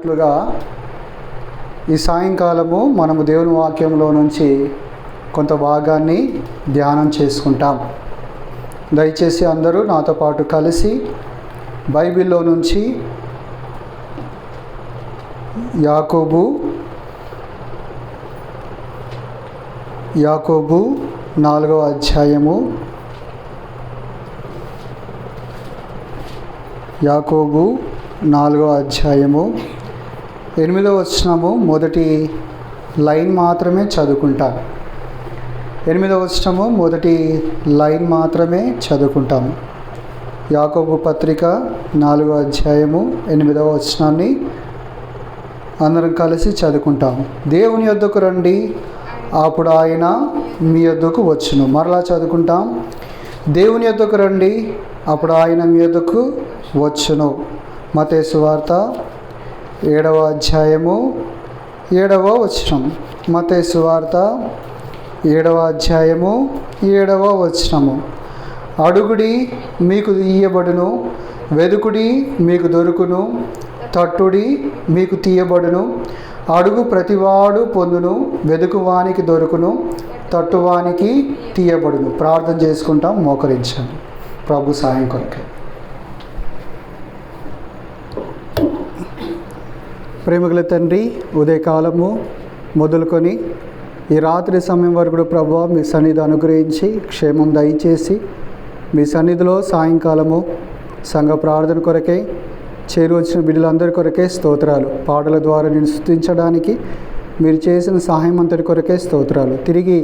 ఈ సాయంకాలము మనము దేవుని వాక్యంలో నుంచి కొంత భాగాన్ని ధ్యానం చేసుకుంటాం. దయచేసి అందరూ నాతో పాటు కలిసి బైబిల్లో నుంచి యాకోబు 4వ అధ్యాయము, యాకోబు 4వ అధ్యాయము 8వ వచనము మొదటి లైన్ మాత్రమే చదువుకుంటాను. 8వ వచనము మొదటి లైన్ మాత్రమే చదువుకుంటాము. యాకోబు పత్రిక 4వ అధ్యాయము 8వ వచనాన్ని అందరం కలిసి చదువుకుంటాము. దేవుని యొద్దకు రండి, అప్పుడు ఆయన మీ యొద్దకు వచ్చును. మరలా చదువుకుంటాం. దేవుని యొద్దకు రండి, అప్పుడు ఆయన మీ యొద్దకు వచ్చును. మత్తయి సువార్త 7వ అధ్యాయము 7వ వచనం. మత్తయి సువార్త 7వ అధ్యాయము 7వ వచనము. అడుగుడి మీకు ఇయ్యబడును, వెదుకుడి మీకు దొరుకును, తట్టుడి మీకు తీయబడును. అడుగు ప్రతివాడు పొందును, వెదుకువానికి దొరుకును, తట్టువానికి తీయబడును. ప్రార్థన చేసుకుంటాం, మోకరించండి. ప్రభు సాయం కొరకే. ప్రేమగల తండ్రి, ఉదయకాలము మొదలుకొని ఈ రాత్రి సమయం వరకు ప్రభువా మీ సన్నిధి అనుగ్రహించి క్షేమం దయచేసి మీ సన్నిధిలో సాయంకాలము సంఘ ప్రార్థన కొరకే చేరి వచ్చిన బిడ్డలందరి కొరకే స్తోత్రాలు. పాటల ద్వారా నేను స్తుతించడానికి మీరు చేసిన సహాయం అంతటి కొరకే స్తోత్రాలు. తిరిగి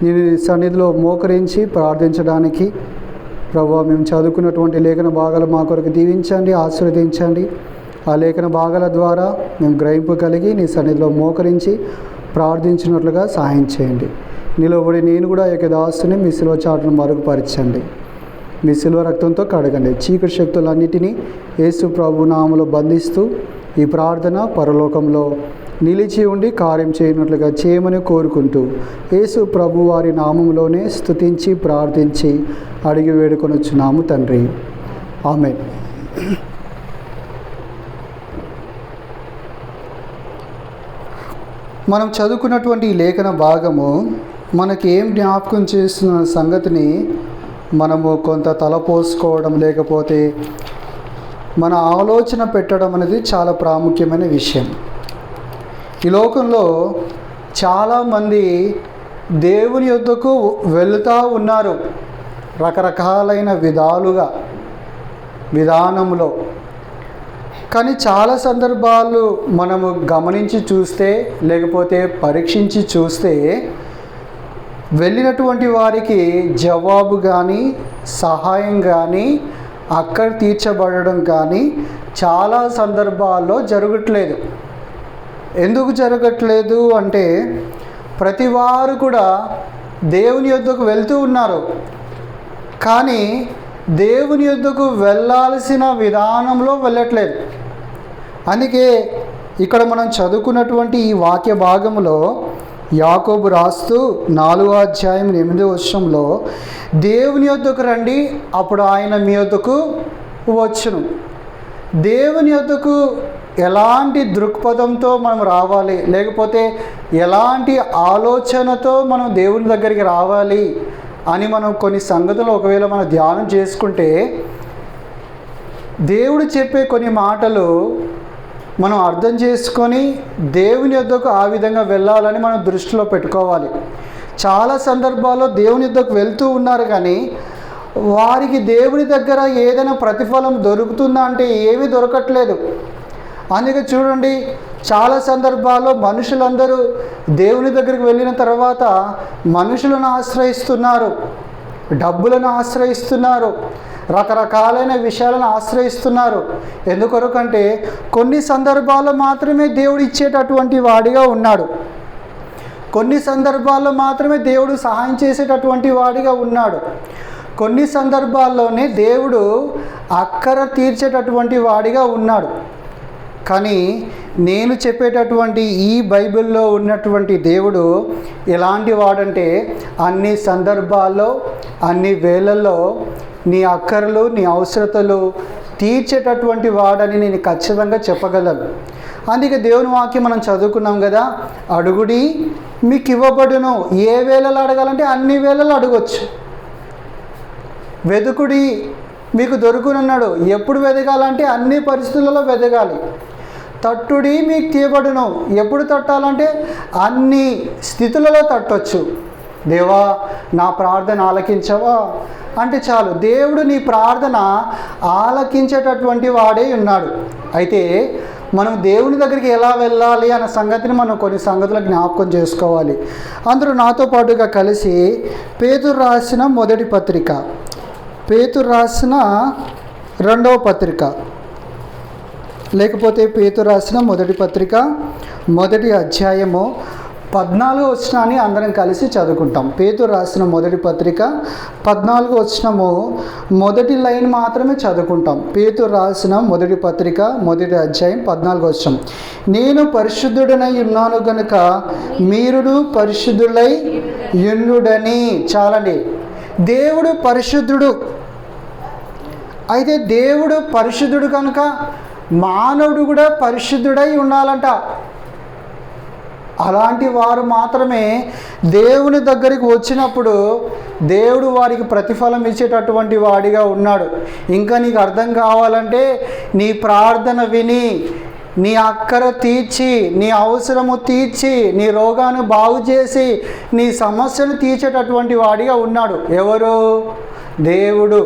నేను సన్నిధిలో మోకరించి ప్రార్థించడానికి ప్రభువా మేము చదువుకున్నటువంటి లేఖన భాగాలు మా కొరకు దీవించండి, ఆశీర్వదించండి. ఆ లేఖన భాగాల ద్వారా మేము గ్రహింపు కలిగి నీ సన్నిధిలో మోకరించి ప్రార్థించినట్లుగా సహాయం చేయండి. నిలబడి నేను కూడా యొక్క దాసుని మీ శిలువ చాటును మరుగుపరచండి. మీ శిలువ రక్తంతో కడగండి. చీకటి శక్తులన్నిటినీ యేసు ప్రభు నామములో బంధిస్తూ ఈ ప్రార్థన పరలోకంలో నిలిచి ఉండి కార్యం చేయనట్లుగా చేయమని కోరుకుంటూ యేసు ప్రభు వారి నామంలోనే స్తుతించి ప్రార్థించి అడిగి వేడుకొనొచ్చున్నాము తండ్రి. ఆమేన్. మనం చదువుకున్నటువంటి ఈ లేఖన భాగము మనకి ఏం జ్ఞాపకం చేస్తున్న సంగతిని మనము కొంత తలపోసుకోవడం, లేకపోతే మన ఆలోచన పెట్టడం అనేది చాలా ప్రాముఖ్యమైన విషయం. ఈ లోకంలో చాలామంది దేవుని యొద్దకు వెళుతూ ఉన్నారు, రకరకాలైన విధానంలో. కానీ చాలా సందర్భాలు మనము గమనించి చూస్తే, లేకపోతే పరీక్షించి చూస్తే వెళ్ళినటువంటి వారికి జవాబు కానీ సహాయం కానీ అక్కడ తీర్చబడడం కానీ చాలా సందర్భాల్లో జరగట్లేదు. ఎందుకు జరగట్లేదు అంటే ప్రతి వారు కూడా దేవుని యొద్దకు వెళ్తూ ఉన్నారు, కానీ దేవుని యొద్దకు వెళ్ళాల్సిన విధానంలో వెళ్ళట్లేదు. అందుకే ఇక్కడ మనం చదువుకున్నటువంటి ఈ వాక్య భాగంలో యాకోబు రాస్తూ 4వ అధ్యాయం 8వ వచనంలో దేవుని యొద్దకు రండి, అప్పుడు ఆయన మీ యొద్దకు వచ్చును. దేవుని యొద్దకు ఎలాంటి దృక్పథంతో మనం రావాలి, లేకపోతే ఎలాంటి ఆలోచనతో మనం దేవుని దగ్గరికి రావాలి అని మనం కొన్ని సంగతులు ఒకవేళ మనం ధ్యానం చేసుకుంటే దేవుడు చెప్పే కొన్ని మాటలు మనం అర్థం చేసుకొని దేవుని యొద్దకు ఆ విధంగా వెళ్ళాలని మనం దృష్టిలో పెట్టుకోవాలి. చాలా సందర్భాల్లో దేవుని యొద్దకు వెళ్తూ ఉన్నారు, కానీ వారికి దేవుని దగ్గర ఏదైనా ప్రతిఫలం దొరుకుతుందా అంటే ఏమీ దొరకట్లేదు. అందుకే చూడండి, చాలా సందర్భాల్లో మనుషులందరూ దేవుని దగ్గరికి వెళ్ళిన తర్వాత మనుషులను ఆశ్రయిస్తున్నారు, డబ్బులను ఆశ్రయిస్తున్నారు, రకరకాలైన విషయాలను ఆశ్రయిస్తున్నారు. ఎందుకొరకంటే కొన్ని సందర్భాల్లో మాత్రమే దేవుడు ఇచ్చేటటువంటి వాడిగా ఉన్నాడు, కొన్ని సందర్భాల్లో మాత్రమే దేవుడు సహాయం చేసేటటువంటి వాడిగా ఉన్నాడు, కొన్ని సందర్భాల్లోనే దేవుడు అక్కర తీర్చేటటువంటి వాడిగా ఉన్నాడు. కానీ నేను చెప్పేటటువంటి ఈ బైబిల్లో ఉన్నటువంటి దేవుడు ఎలాంటి వాడంటే అన్ని సందర్భాల్లో అన్ని వేళల్లో నీ అక్కరలు నీ అవసరతలు తీర్చేటటువంటి వాడని నేను ఖచ్చితంగా చెప్పగలను. అందుకే దేవుని వాక్యం మనం చదువుకున్నాం కదా, అడుగుడి మీకు ఇవ్వబడును. ఏ వేళలో అడగాలంటే అన్ని వేళలు అడగొచ్చు. వెదుకుడి మీకు దొరుకునన్నాడు. ఎప్పుడు వెదగాలంటే అన్ని పరిస్థితులలో వెదగాలి. తట్టుడి మీకు తీయబడును. ఎప్పుడు తట్టాలంటే అన్ని స్థితులలో తట్టొచ్చు. దేవా నా ప్రార్థన ఆలకించవా అంటే చాలు, దేవుడు నీ ప్రార్థన ఆలకించేటటువంటి వాడే ఉన్నాడు. అయితే మనం దేవుని దగ్గరికి ఎలా వెళ్ళాలి అన్న సంగతిని మనం కొన్ని సంగతులు జ్ఞాపకం చేసుకోవాలి. అందరూ నాతో పాటుగా కలిసి పేతురు రాసిన మొదటి పత్రిక, పేతురు రాసిన రెండవ పత్రిక, లేకపోతే పేతురు రాసిన మొదటి పత్రిక మొదటి అధ్యాయము 14వ వచనాన్ని అందరం కలిసి చదువుకుంటాం. పేతురు రాసిన మొదటి పత్రిక 14వ వచనము మొదటి లైన్ మాత్రమే చదువుకుంటాం. పేతురు రాసిన మొదటి పత్రిక మొదటి అధ్యాయం 14వ వచనం. నేను పరిశుద్ధుడనై ఉన్నాను గనుక మీరును పరిశుద్ధులై యుండుడని. చాలండి. దేవుడు పరిశుద్ధుడు. అయితే దేవుడు పరిశుద్ధుడు కనుక మానవుడు కూడా పరిశుద్ధుడై ఉండాలంట. అలాంటి వారు మాత్రమే దేవుని దగ్గరికి వచ్చినప్పుడు దేవుడు వారికి ప్రతిఫలం ఇచ్చేటటువంటి వాడిగా ఉన్నాడు. ఇంకా నీకు అర్థం కావాలంటే నీ ప్రార్థన విని, నీ అక్కర తీర్చి, నీ అవసరము తీర్చి, నీ రోగాన్ని బాగు చేసి, నీ సమస్యను తీర్చేటటువంటి వాడిగా ఉన్నాడు. ఎవరు? దేవుడు.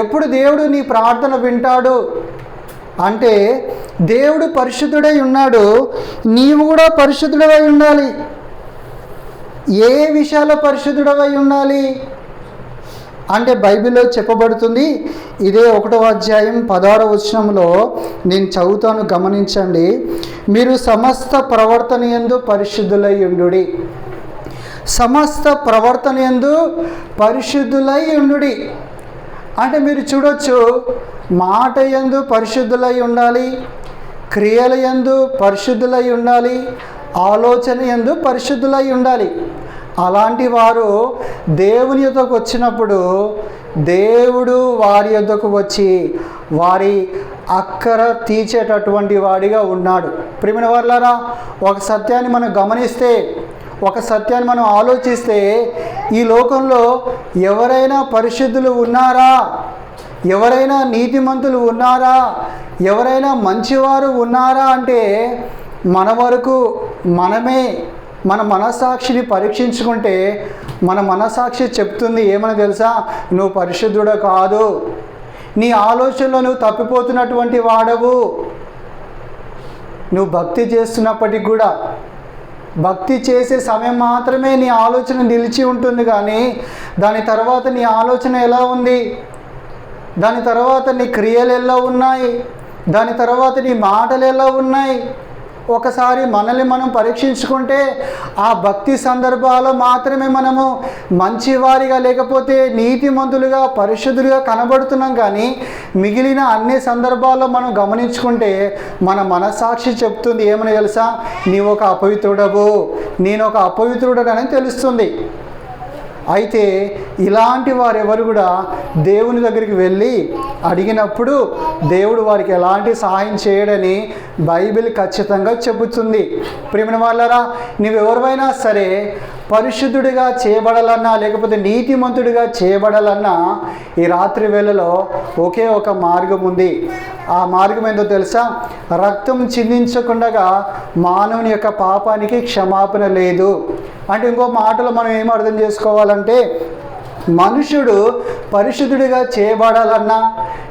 ఎప్పుడు దేవుడు నీ ప్రార్థన వింటాడు అంటే దేవుడు పరిశుద్ధుడై ఉన్నాడు, నీవు కూడా పరిశుద్ధుడవై ఉండాలి. ఏ విషయాల్లో పరిశుద్ధుడవై ఉండాలి అంటే బైబిల్లో చెప్పబడుతుంది. ఇదే 1వ అధ్యాయం 16వ వచనంలో నేను చదువుతాను, గమనించండి. మీరు సమస్త ప్రవర్తన యందు పరిశుద్ధులై ఉండుడి. సమస్త ప్రవర్తన యందు పరిశుద్ధులై ఉండుడి అంటే మీరు చూడొచ్చు, మాట యందు పరిశుద్ధులై ఉండాలి, క్రియల యందు పరిశుద్ధులై ఉండాలి, ఆలోచన యందు పరిశుద్ధులై ఉండాలి. అలాంటి వారు దేవుని యొద్దకు వచ్చినప్పుడు దేవుడు వారి యొద్దకు వచ్చి వారి అక్కర తీర్చేటటువంటి వాడిగా ఉన్నాడు. ప్రియమైన వారలారా, ఒక సత్యాన్ని మనం గమనిస్తే, ఒక సత్యాన్ని మనం ఆలోచిస్తే, ఈ లోకంలో ఎవరైనా పరిశుద్ధులు ఉన్నారా? ఎవరైనా నీతిమంతులు ఉన్నారా? ఎవరైనా మంచివారు ఉన్నారా అంటే మన వరకు మనమే మన మనస్సాక్షిని పరీక్షించుకుంటే మన మనస్సాక్షి చెప్తుంది ఏమని తెలుసా? నువ్వు పరిశుద్ధుడు కాదు, నీ ఆలోచనలో నువ్వు తప్పిపోతున్నటువంటి వాడవు. నువ్వు భక్తి చేస్తున్నప్పటికి కూడా భక్తి చేసే సమయం మాత్రమే నీ ఆలోచన నిలిచి ఉంటుంది, కానీ దాని తర్వాత నీ ఆలోచన ఎలా ఉంది, దాని తర్వాత నీ క్రియలు ఎలా ఉన్నాయి, దాని తర్వాత నీ మాటలు ఎలా ఉన్నాయి. ఒకసారి మనల్ని మనం పరీక్షించుకుంటే ఆ భక్తి సందర్భాల్లో మాత్రమే మనము మంచివారిగా లేకపోతే నీతిమంతులుగా పరిశుద్ధులుగా కనబడుతున్నాం. కానీ మిగిలిన అన్ని సందర్భాల్లో మనం గమనించుకుంటే మన మనస్సాక్షి చెప్తుంది ఏమని తెలుసా? నీవు ఒక అపవిత్రుడవు, నేను ఒక అపవిత్రుడని తెలుస్తుంది. అయితే ఇలాంటి వారెవరు కూడా దేవుని దగ్గరికి వెళ్ళి అడిగినప్పుడు దేవుడు వారికి ఎలాంటి సహాయం చేయడని బైబిల్ ఖచ్చితంగా చెబుతుంది. ప్రియమైన వాళ్ళారా, నువ్వెవరివైనా సరే పరిశుద్ధుడిగా చేయబడాలన్నా లేకపోతే నీతిమంతుడిగా చేయబడాలన్నా ఈ రాత్రి వేళలో ఒకే ఒక మార్గం ఉంది. ఆ మార్గం ఏంటో తెలుసా? రక్తం చిందించకుండా మానవుని యొక్క పాపానికి క్షమాపణ లేదు. అంటే ఇంకో మాటలో మనం ఏం అర్థం చేసుకోవాలంటే, మనుషుడు పరిశుద్ధుడిగా చేయబడాలన్నా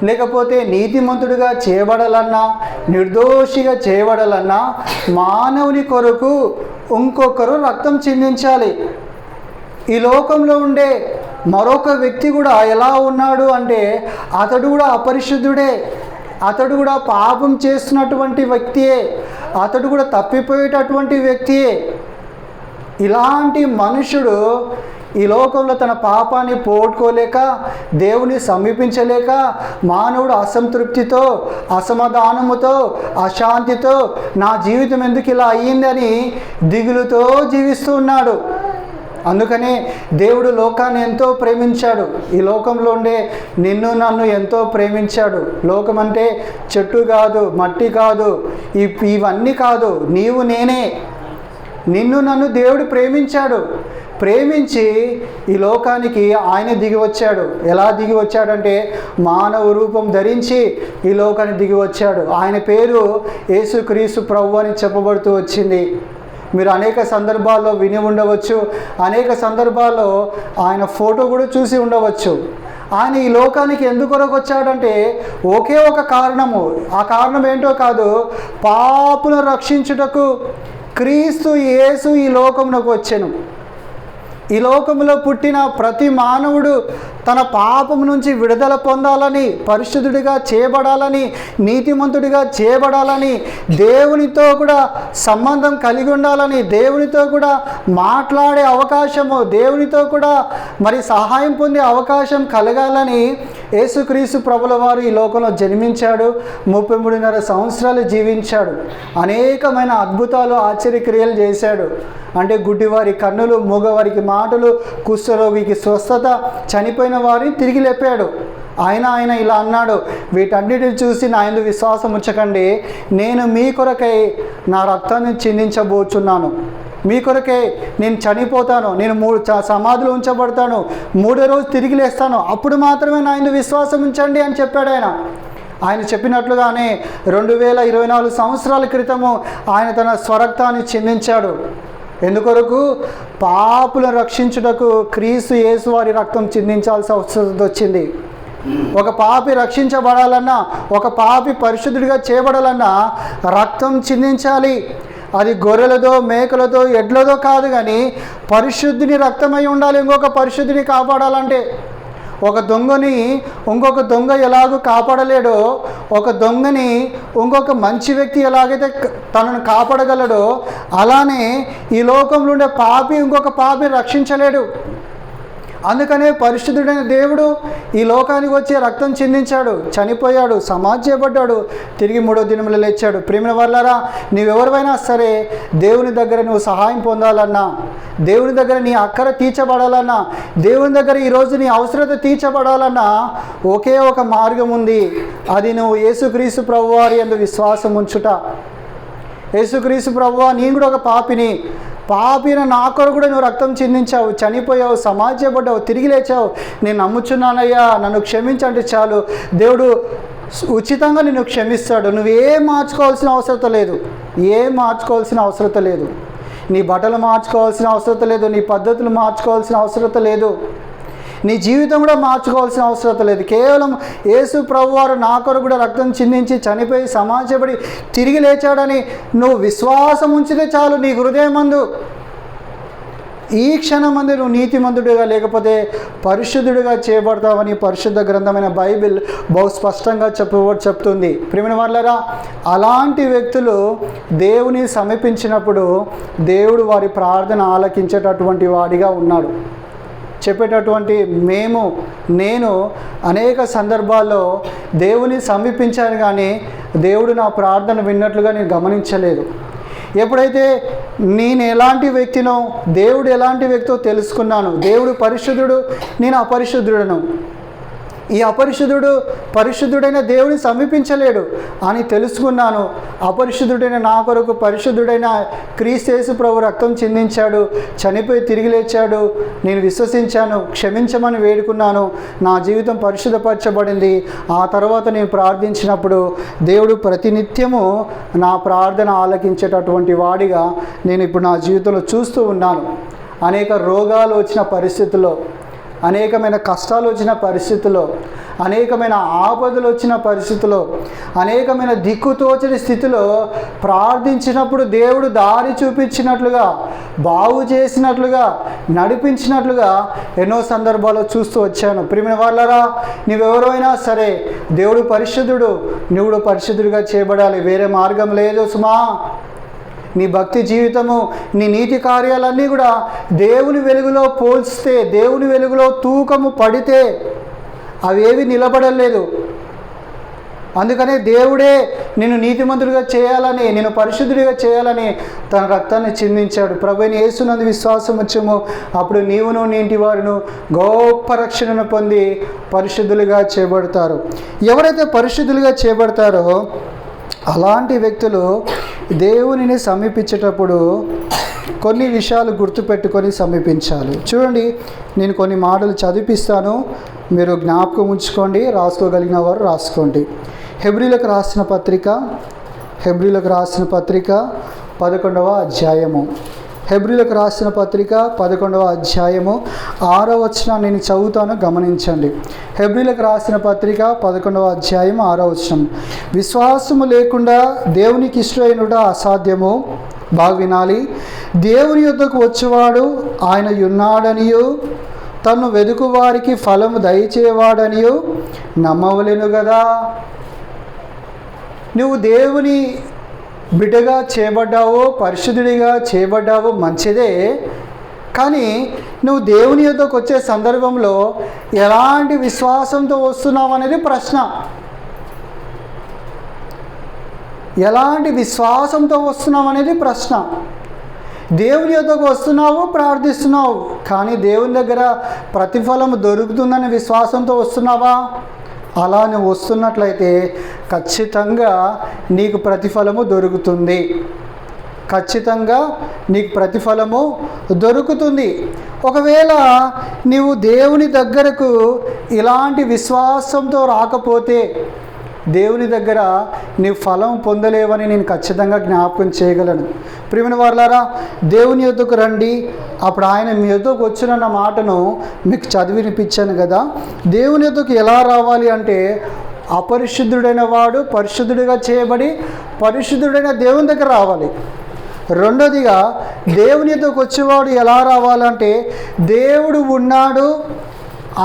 లేకపోతే నీతిమంతుడిగా చేయబడాలన్నా నిర్దోషిగా చేయబడాలన్నా మానవుని కొరకు ఇంకొకరు రక్తం చిందించాలి. ఈ లోకంలో ఉండే మరొక వ్యక్తి కూడా ఎలా ఉన్నాడు అంటే అతడు కూడా అపరిశుద్ధుడే, అతడు కూడా పాపం చేస్తున్నటువంటి వ్యక్తియే, అతడు కూడా తప్పిపోయేటటువంటి వ్యక్తియే. ఇలాంటి మనుషుడు ఈ లోకంలో తన పాపాన్ని పోగొట్టుకోలేక దేవుని సమీపించలేక మానవుడు అసంతృప్తితో అసమాధానముతో అశాంతితో నా జీవితం ఎందుకు ఇలా అయ్యిందని దిగులుతో జీవిస్తూ ఉన్నాడు. అందుకనే దేవుడు లోకాన్ని ఎంతో ప్రేమించాడు. ఈ లోకంలో ఉండే నిన్ను నన్ను ఎంతో ప్రేమించాడు. లోకం అంటే చెట్టు కాదు, మట్టి కాదు, ఇవన్నీ కాదు, నీవు నేనే. నిన్ను నన్ను దేవుడు ప్రేమించాడు. ప్రేమించి ఈ లోకానికి ఆయన దిగి వచ్చాడు. ఎలా దిగి వచ్చాడంటే మానవ రూపం ధరించి ఈ లోకానికి దిగి వచ్చాడు. ఆయన పేరు యేసుక్రీస్తు ప్రభువు అని చెప్పబడుతూ వచ్చింది. మీరు అనేక సందర్భాల్లో విని ఉండవచ్చు, అనేక సందర్భాల్లో ఆయన ఫోటో కూడా చూసి ఉండవచ్చు. ఆయన ఈ లోకానికి ఎందుకొరకు వచ్చాడంటే ఒకే ఒక కారణము. ఆ కారణం ఏంటో కాదు, పాపులను రక్షించుటకు క్రీస్తు యేసు ఈ లోకమునకు వచ్చెను. ఈ లోకంలో పుట్టిన ప్రతి మానవుడు తన పాపం నుంచి విడుదల పొందాలని, పరిశుద్ధుడిగా చేయబడాలని, నీతిమంతుడిగా చేయబడాలని, దేవునితో కూడా సంబంధం కలిగి ఉండాలని, దేవునితో కూడా మాట్లాడే అవకాశము, దేవునితో కూడా మరి సహాయం పొందే అవకాశం కలగాలని యేసుక్రీస్తు ప్రభుల వారు ఈ లోకంలో జన్మించాడు. 33.5 సంవత్సరాలు జీవించాడు. అనేకమైన అద్భుతాలు, ఆశ్చర్యక్రియలు చేశాడు. అంటే గుడ్డివారి కన్నులు, మూగవారికి మాటలు, కుష్ఠరోగికి స్వస్థత, చనిపోయిన వారిని తిరిగి లేపాడు. ఆయన ఇలా అన్నాడు, వీటన్నిటిని చూసి నా యందు విశ్వాసం ఉంచకండి, నేను మీ కొరకై నా రక్తాన్ని చిందించబోచున్నాను, మీ కొరకే నేను చనిపోతాను, నేను 3 సమాధులు ఉంచబడతాను, 3వ రోజు తిరిగి లేస్తాను, అప్పుడు మాత్రమే నా యందు విశ్వాసం ఉంచండి అని చెప్పాడు ఆయన చెప్పినట్లుగానే 2024 సంవత్సరాల క్రితము ఆయన తన స్వరక్తాన్ని చిందించాడు. ఎందుకొరకు? పాపులను రక్షించుటకు క్రీస్తు యేసు వారి రక్తం చిందించాల్సిన అవసరం వచ్చింది. ఒక పాపి రక్షించబడాలన్నా, ఒక పాపి పరిశుద్ధుడిగా చేయబడాలన్నా రక్తం చిందించాలి. అది గొర్రెలదో, మేకలదో, ఎడ్లదో కాదు, కానీ పరిశుద్ధుని రక్తమై ఉండాలి. ఇంకొక పరిశుద్ధిని కాపాడాలంటే ఒక దొంగని ఇంకొక దొంగ ఎలాగో కాపాడలేడో, ఒక దొంగని ఇంకొక మంచి వ్యక్తి ఎలాగైతే తనను కాపాడగలడో, అలానే ఈ లోకంలో ఉండే పాపి ఇంకొక పాపిని రక్షించలేడు. అందుకనే పరిశుద్ధుడైన దేవుడు ఈ లోకానికి వచ్చి రక్తం చిందించాడు, చనిపోయాడు, సమాధి చేయబడ్డాడు, తిరిగి 3వ దినములో లేచాడు. ప్రియమైన వారలారా, నీవెవరివైనా సరే దేవుని దగ్గర నువ్వు సహాయం పొందాలన్నా, దేవుని దగ్గర నీ అక్కర తీర్చబడాలన్నా, దేవుని దగ్గర ఈరోజు నీ అవసరత తీర్చబడాలన్నా ఒకే ఒక మార్గం ఉంది. అది నువ్వు యేసుక్రీస్తు ప్రభువారి యందు విశ్వాసం ఉంచుట. యేసుక్రీస్తు ప్రభువా, నేను కూడా ఒక పాపిన నా కొరకు కూడా నువ్వు రక్తం చిందించావు, చనిపోయావు, సమాధి చేయబడ్డావు, తిరిగి లేచావు, నేను నమ్ముచున్నానయ్యా, నన్ను క్షమించంటే చాలు, దేవుడు ఉచితంగా నిన్ను క్షమిస్తాడు. నువ్వేం మార్చుకోవాల్సిన అవసరం లేదు. నీ బట్టలు మార్చుకోవాల్సిన అవసరం లేదు, నీ పద్ధతులు మార్చుకోవాల్సిన అవసరం లేదు, నీ జీవితం కూడా మార్చుకోవాల్సిన అవసరం లేదు. కేవలం యేసు ప్రభువారు నా కొరకు కూడా రక్తం చిందించి చనిపోయి సమాధి చేయబడి తిరిగి లేచాడని నువ్వు విశ్వాసం ఉంచితే చాలు. నీ హృదయమందు ఈ క్షణమందు నువ్వు నీతిమంతుడిగా లేకపోతే పరిశుద్ధుడిగా చేయబడతావని పరిశుద్ధ గ్రంథమైన బైబిల్ బహు స్పష్టంగా చెప్తుంది. ప్రియమైన వారలారా, అలాంటి వ్యక్తులు దేవుని సమీపించినప్పుడు దేవుడు వారి ప్రార్థన ఆలకించేటటువంటి వాడిగా ఉన్నాడు. చెప్పేటటువంటి నేను అనేక సందర్భాల్లో దేవుని సమీపించాను, కానీ దేవుడు నా ప్రార్థన విన్నట్లుగా నేను గమనించలేదు. ఎప్పుడైతే నేను ఎలాంటి వ్యక్తినో, దేవుడు ఎలాంటి వ్యక్తో తెలుసుకున్నాను, దేవుడు పరిశుద్ధుడు, నేను అపరిశుద్ధుడను, ఈ అపరిశుద్ధుడు పరిశుద్ధుడైన దేవుని సమీపించలేడు అని తెలుసుకున్నాను. అపరిశుద్ధుడైన నా కొరకు పరిశుద్ధుడైన క్రీస్తు యేసు ప్రభు రక్తం చిందించాడు, చనిపోయి తిరిగి లేచాడు, నేను విశ్వసించాను, క్షమించమని వేడుకున్నాను, నా జీవితం పరిశుద్ధపరచబడింది. ఆ తర్వాత నేను ప్రార్థించినప్పుడు దేవుడు ప్రతినిత్యము నా ప్రార్థన ఆలకించేటటువంటి వాడిగా నేను ఇప్పుడు నా జీవితంలో చూస్తూ ఉన్నాను. అనేక రోగాలు వచ్చిన పరిస్థితుల్లో, అనేకమైన కష్టాలు వచ్చిన పరిస్థితుల్లో, అనేకమైన ఆపదలు వచ్చిన పరిస్థితుల్లో, అనేకమైన దిక్కుతోచని స్థితిలో ప్రార్థించినప్పుడు దేవుడు దారి చూపించినట్లుగా, బాగు చేసినట్లుగా, నడిపించినట్లుగా ఎన్నో సందర్భాల్లో చూస్తూ వచ్చాను. ప్రియమైన వారలారా, నువ్వెవరైనా సరే దేవుడు పరిశుద్ధుడు, నువ్వు పరిశుద్ధుడిగా చేయబడాలి. వేరే మార్గం లేదు సుమా. నీ భక్తి జీవితము, నీ నీతి కార్యాలన్నీ కూడా దేవుని వెలుగులో పోల్చితే, దేవుని వెలుగులో తూకము పడితే అవేవి నిలబడలేదు. అందుకనే దేవుడే నిన్ను నీతిమంతుడిగా చేయాలని, నిన్ను పరిశుద్ధుడిగా చేయాలని తన రక్తాన్ని చిందించాడు. ప్రభువైన యేసునందు విశ్వాసం వచ్చేమో అప్పుడు నీవును నీ ఇంటి వారును గొప్ప రక్షణను పొంది పరిశుద్ధులుగా చేయబడతారు. ఎవరైతే పరిశుద్ధులుగా చేయబడతారో అలాంటి వ్యక్తులు దేవునిని సమీపించేటప్పుడు కొన్ని విషయాలు గుర్తుపెట్టుకొని సమీపించాలి. చూడండి, నేను కొన్ని మాటలు చదివిస్తాను, మీరు జ్ఞాపకం ఉంచుకోండి, రాసుకోగలిగిన వారు రాసుకోండి. హెబ్రీలకు రాసిన పత్రిక 11వ అధ్యాయము. హెబ్రీలకు రాసిన పత్రిక 11వ అధ్యాయము 6వ వచనం నేను చదువుతాను, గమనించండి. హెబ్రీలకు రాసిన పత్రిక 11వ అధ్యాయం 6వ వచనం. విశ్వాసము లేకుండా దేవునికి ఇష్టమైనట అసాధ్యము. బాగా వినాలి. దేవుని యొద్దకు వచ్చేవాడు ఆయన ఉన్నాడనియు తను వెదుకు వారికి ఫలము దయచేవాడనియు నమ్మవలెను కదా. నువ్వు దేవుని బిడ్డగా చేయబడ్డావో, పరిశుద్ధుడిగా చేయబడ్డావో మంచిదే. కానీ నువ్వు దేవుని యొద్దకు వచ్చే సందర్భంలో ఎలాంటి విశ్వాసంతో వస్తున్నావు అనేది ప్రశ్న. ఎలాంటి విశ్వాసంతో వస్తున్నావు అనేది ప్రశ్న. దేవుని యొద్దకు వస్తున్నావు, ప్రార్థిస్తున్నావు, కానీ దేవుని దగ్గర ప్రతిఫలం దొరుకుతుందనే విశ్వాసంతో వస్తున్నావా? అలా నువ్వు వస్తున్నట్లయితే ఖచ్చితంగా నీకు ప్రతిఫలము దొరుకుతుంది. ఖచ్చితంగా నీకు ప్రతిఫలము దొరుకుతుంది. ఒకవేళ నీవు దేవుని దగ్గరకు ఇలాంటి విశ్వాసంతో రాకపోతే దేవుని దగ్గర నీవు ఫలం పొందలేవని నేను ఖచ్చితంగా జ్ఞాపకం చేయగలను. ప్రియమైన వారలారా, దేవుని యొద్దకు రండి, అప్పుడు ఆయన మీ యొద్దకు వచ్చిన మాటను మీకు చదివినిపించాను కదా. దేవుని యొద్దకు ఎలా రావాలి అంటే, అపరిశుద్ధుడైన వాడు పరిశుద్ధుడిగా చేయబడి పరిశుద్ధుడైన దేవుని దగ్గర రావాలి. రెండోదిగా, దేవుని యొద్దకు వచ్చేవాడు ఎలా రావాలంటే, దేవుడు ఉన్నాడు,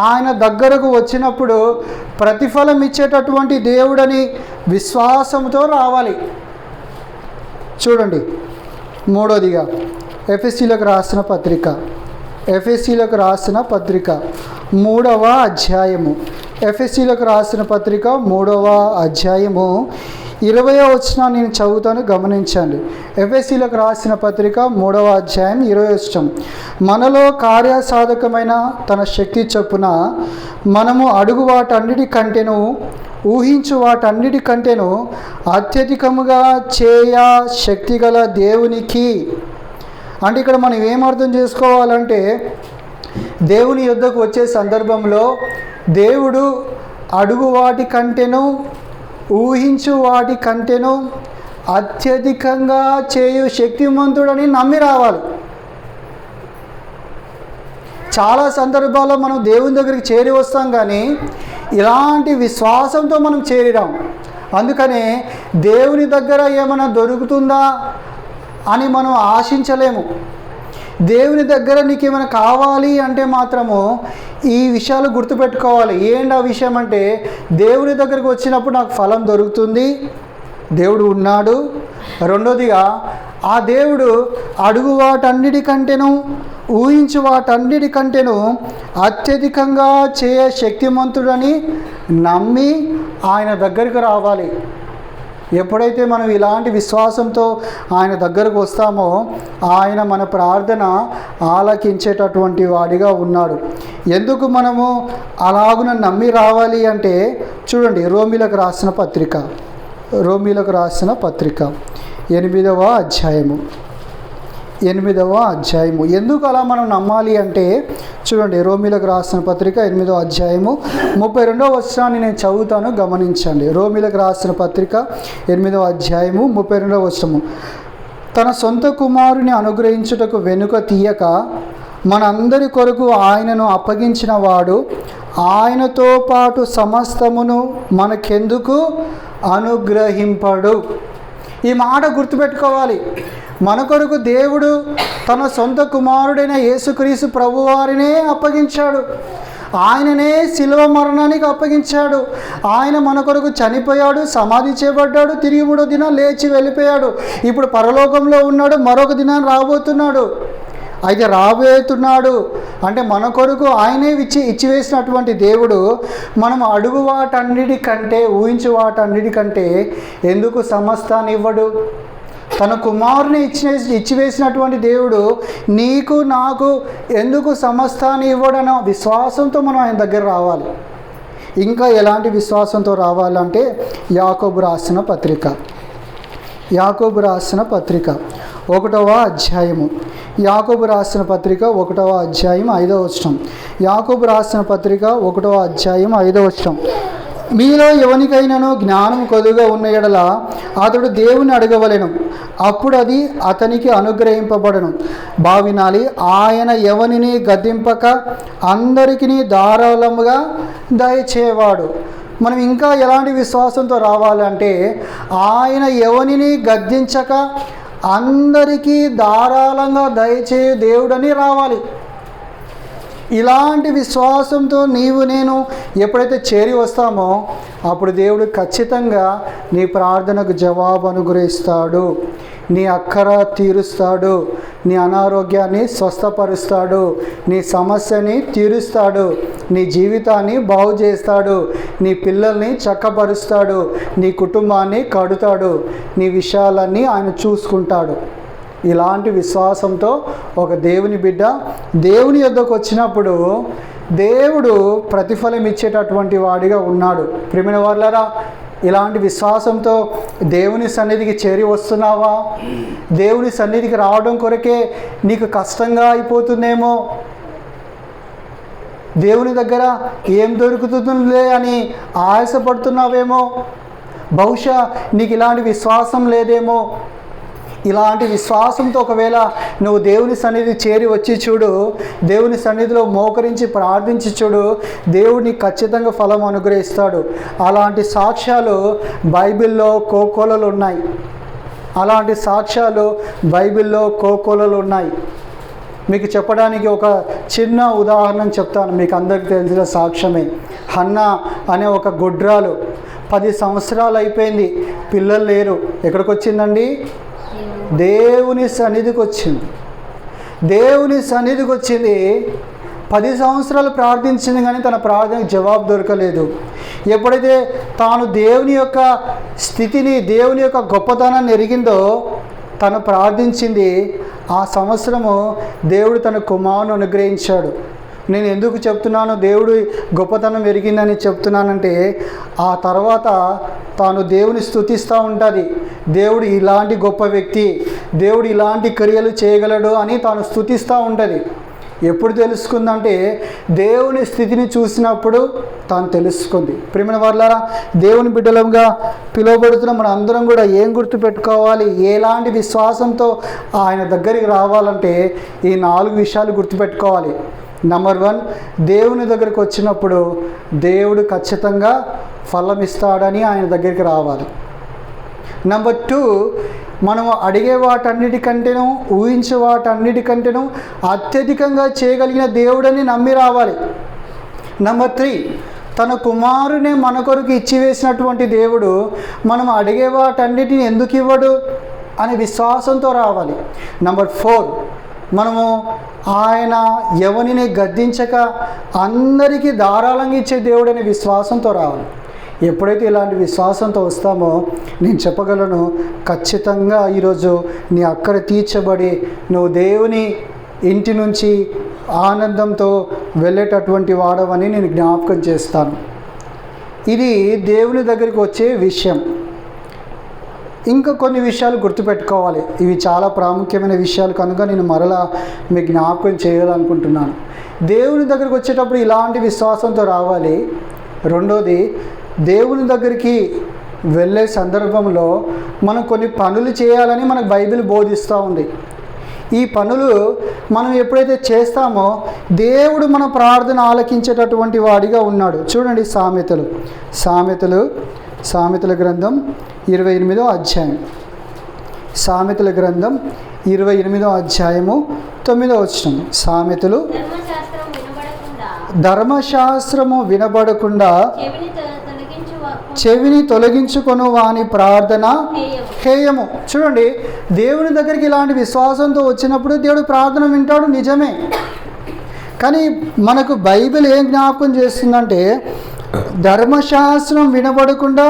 ఆయన దగ్గరకు వచ్చినప్పుడు ప్రతిఫలం ఇచ్చేటటువంటి దేవుడని విశ్వాసంతో రావాలి. చూడండి, మూడోదిగా ఎఫెసీలకు రాసిన పత్రిక 3వ అధ్యాయము. ఎఫెసీలకు రాసిన పత్రిక 3వ అధ్యాయము 20వ వచనం నేను చదువుతాను, గమనించండి. ఎఫెసీలకు రాసిన పత్రిక 3వ అధ్యాయం 20వ వచనం. మనలో కార్యసాధకమైన తన శక్తి చొప్పున మనము అడుగు వాటన్నిటికంటేను ఊహించు వాటన్నిటికంటేను అత్యధికముగా చేయ శక్తిగల దేవునికి. అంటే ఇక్కడ మనం ఏమర్థం చేసుకోవాలంటే, దేవుని యొద్దకు వచ్చే సందర్భంలో దేవుడు అడుగు వాటి కంటేను ఊహించు వాటి కంటేను అత్యధికంగా చేయు శక్తిమంతుడని నమ్మి రావాలి. చాలా సందర్భాల్లో మనం దేవుని దగ్గరికి చేరి వస్తాం, కానీ ఇలాంటి విశ్వాసంతో మనం చేరిరాం. అందుకనే దేవుని దగ్గర ఏమైనా దొరుకుతుందా అని మనం ఆశించలేము. దేవుని దగ్గర నీకు ఏమైనా కావాలి అంటే మాత్రము ఈ విషయాలు గుర్తుపెట్టుకోవాలి. ఏంటి ఆ విషయం అంటే, దేవుని దగ్గరకు వచ్చినప్పుడు నాకు ఫలం దొరుకుతుంది, దేవుడు ఉన్నాడు. రెండోదిగా, ఆ దేవుడు అడుగు వాటన్నిటికంటేను ఊహించు వాటన్నిటికంటేను అత్యధికంగా చేయ శక్తిమంతుడని నమ్మి ఆయన దగ్గరికి రావాలి. ఎప్పుడైతే మనం ఇలాంటి విశ్వాసంతో ఆయన దగ్గరకు వస్తామో ఆయన మన ప్రార్థన ఆలకించేటటువంటి వాడిగా ఉన్నాడు. ఎందుకు మనము అలాగున నమ్మి రావాలి అంటే, చూడండి, రోమీలకు రాసిన పత్రిక 8వ అధ్యాయము. ఎందుకు అలా మనం నమ్మాలి అంటే, చూడండి, రోమీలకు రాసిన పత్రిక 8వ అధ్యాయము 32వ వచనాన్ని నేను చదువుతాను, గమనించండి. రోమీలకు రాసిన పత్రిక 8వ అధ్యాయము 32వ వచనము. తన సొంత కుమారుని అనుగ్రహించుటకు వెనుక తీయక మనందరి కొరకు ఆయనను అప్పగించిన వాడు ఆయనతో పాటు సమస్తమును మనకెందుకు అనుగ్రహింపడు. ఈ మాట గుర్తుపెట్టుకోవాలి. మన కొరకు దేవుడు తన సొంత కుమారుడైన యేసుక్రీస్తు ప్రభువారినే అప్పగించాడు. ఆయననే శిలువ మరణానికి అప్పగించాడు. ఆయన మన కొరకు చనిపోయాడు, సమాధి చేయబడ్డాడు, తిరిగి 3వ దినం లేచి వెళ్ళిపోయాడు. ఇప్పుడు పరలోకంలో ఉన్నాడు, మరొక దినాన్ని రాబోతున్నాడు. అయితే రాబోతున్నాడు, అంటే మన కొరకు ఆయనే ఇచ్చివేసినటువంటి దేవుడు మనం అడుగు వాటన్నిటికంటే, ఊహించు వాటన్నిటికంటే ఎందుకు సమస్తాన్ని ఇవ్వడు? తన కుమారుని ఇచ్చివేసినటువంటి దేవుడు నీకు నాకు ఎందుకు సమస్తాన్ని ఇవ్వడనో విశ్వాసంతో మనం ఆయన దగ్గర రావాలి. ఇంకా ఎలాంటి విశ్వాసంతో రావాలంటే యాకోబు రాసిన పత్రిక 1వ అధ్యాయము, యాకోబు రాసిన పత్రిక 1వ అధ్యాయం 5వ వచనం. యాకోబు రాసిన పత్రిక 1వ అధ్యాయం 5వ వచనం. మీలో ఎవనికైనాను జ్ఞానం కొద్దిగా ఉన్న యెడల అతడు దేవుని అడగవలెను, అప్పుడు అది అతనికి అనుగ్రహింపబడను. భావినాలి, ఆయన ఎవనిని గద్దింపక అందరికీ ధారాళముగా దయచేవాడు. మనం ఇంకా ఎలాంటి విశ్వాసంతో రావాలంటే ఆయన ఎవనిని గద్దించక అందరికీ ధారాళంగా దయచేయ దేవుడని రావాలి. ఇలాంటి విశ్వాసంతో నీవు నేను ఎప్పుడైతే చేరి వస్తామో అప్పుడు దేవుడు ఖచ్చితంగా నీ ప్రార్థనకు జవాబు అనుగ్రహిస్తాడు, నీ అక్కర తీరుస్తాడు, నీ అనారోగ్యాన్ని స్వస్థపరుస్తాడు, నీ సమస్యని తీరుస్తాడు, నీ జీవితాన్ని బాగు చేస్తాడు, నీ పిల్లల్ని చక్కపరుస్తాడు, నీ కుటుంబాన్ని కడుతాడు, నీ విషయాలన్నీ ఆయన చూసుకుంటాడు. ఇలాంటి విశ్వాసంతో ఒక దేవుని బిడ్డ దేవుని యొద్దకు వచ్చినప్పుడు దేవుడు ప్రతిఫలం ఇచ్చేటటువంటి వాడిగా ఉన్నాడు. ప్రియమైన వారలారా, ఇలాంటి విశ్వాసంతో దేవుని సన్నిధికి చేరి వస్తున్నావా? దేవుని సన్నిధికి రావడం కొరకే నీకు కష్టంగా అయిపోతుందేమో, దేవుని దగ్గర ఏం దొరుకుతుందిలే అని ఆయాసపడుతున్నావేమో, బహుశా నీకు ఇలాంటి విశ్వాసం లేదేమో. ఇలాంటి విశ్వాసంతో ఒకవేళ నువ్వు దేవుని సన్నిధి చేరి వచ్చి చూడు, దేవుని సన్నిధిలో మోకరించి ప్రార్థించి చూడు, దేవుడిని ఖచ్చితంగా ఫలం అనుగ్రహిస్తాడు. అలాంటి సాక్ష్యాలు బైబిల్లో కోకోలలు ఉన్నాయి. అలాంటి సాక్ష్యాలు బైబిల్లో కోకోలలు ఉన్నాయి. మీకు చెప్పడానికి ఒక చిన్న ఉదాహరణ చెప్తాను. మీకు అందరికీ తెలిసిన సాక్ష్యమే. హన్నా అనే ఒక గొడ్రాలు 10 సంవత్సరాలు అయిపోయింది, పిల్లలు లేరు. ఎక్కడికి వచ్చిందండి? దేవుని సన్నిధికి వచ్చింది. దేవుని సన్నిధికి వచ్చింది. 10 సంవత్సరాలు ప్రార్థించింది కానీ తన ప్రార్థనకు జవాబు దొరకలేదు. ఎప్పుడైతే తాను దేవుని యొక్క స్థితిని, దేవుని యొక్క గొప్పతనాన్ని ఎరిగిందో తను ప్రార్థించింది. ఆ సంవత్సరము దేవుడు తన కుమారుని అనుగ్రహించాడు. నేను ఎందుకు చెప్తున్నాను దేవుడు గొప్పతనం ఎరిగిందని చెప్తున్నానంటే, ఆ తర్వాత తాను దేవుని స్తుతిస్తూ ఉంటుంది. దేవుడు ఇలాంటి గొప్ప వ్యక్తి, దేవుడు ఇలాంటి క్రియలు చేయగలడు అని తాను స్తుతిస్తూ ఉంటుంది. ఎప్పుడు తెలుసుకుందంటే దేవుని స్థితిని చూసినప్పుడు తాను తెలుసుకుంది. ప్రియమైన వారలారా, దేవుని బిడ్డలంగా పిలువబడుతున్న మన అందరం కూడా ఏం గుర్తుపెట్టుకోవాలి? ఎలాంటి విశ్వాసంతో ఆయన దగ్గరికి రావాలంటే ఈ 4 విషయాలు గుర్తుపెట్టుకోవాలి. నంబర్ 1, దేవుని దగ్గరికి వచ్చినప్పుడు దేవుడు ఖచ్చితంగా ఫలం ఇస్తాడని ఆయన దగ్గరికి రావాలి. నంబర్ 2, మనము అడిగే వాటన్నిటికంటేనూ, ఊహించే వాటన్నిటికంటేనూ అత్యధికంగా చేయగలిగిన దేవుడని నమ్మి రావాలి. నంబర్ 3, తన కుమారుని మన కొరకు ఇచ్చివేసినటువంటి దేవుడు మనం అడిగే వాటన్నిటిని ఎందుకు ఇవ్వడు అనే విశ్వాసంతో రావాలి. నంబర్ 4, మనము ఆయన ఎవరిని గద్దించక అందరికీ ధారాళంగా ఇచ్చే దేవుడు అనే విశ్వాసంతో రావాలి. ఎప్పుడైతే ఇలాంటి విశ్వాసంతో వస్తామో నేను చెప్పగలను, ఖచ్చితంగా ఈరోజు నీ అక్కర తీర్చబడి నువ్వు దేవుని ఇంటి నుంచి ఆనందంతో వెళ్ళేటటువంటి వాడవని నేను జ్ఞాపకం చేస్తాను. ఇది దేవుని దగ్గరికి వచ్చే విషయం. ఇంకా కొన్ని విషయాలు గుర్తుపెట్టుకోవాలి. ఇవి చాలా ప్రాముఖ్యమైన విషయాలు కనుక నేను మరలా మీకు జ్ఞాపకం చేయాలనుకుంటున్నాను. దేవుని దగ్గరికి వచ్చేటప్పుడు ఇలాంటి విశ్వాసంతో రావాలి. రెండోది, దేవుని దగ్గరికి వెళ్ళే సందర్భంలో మనం కొన్ని పనులు చేయాలని మనకు బైబిల్ బోధిస్తూ ఉంది. ఈ పనులు మనం ఎప్పుడైతే చేస్తామో దేవుడు మన ప్రార్థన ఆలకించేటటువంటి వాడిగా ఉన్నాడు. చూడండి, సామెతల గ్రంథం 28వ అధ్యాయం. సామెతల గ్రంథం 28వ అధ్యాయము 9వ వచనం. సామెతలు, ధర్మశాస్త్రము వినబడకుండా చెవిని తొలగించుకొను వాని ప్రార్థన హేయము. చూడండి, దేవుని దగ్గరికి ఇలాంటి విశ్వాసంతో వచ్చినప్పుడు దేవుడు ప్రార్థన వింటాడు, నిజమే. కానీ మనకు బైబిల్ ఏం జ్ఞాపకం చేస్తుందంటే, ధర్మశాస్త్రం వినబడకుండా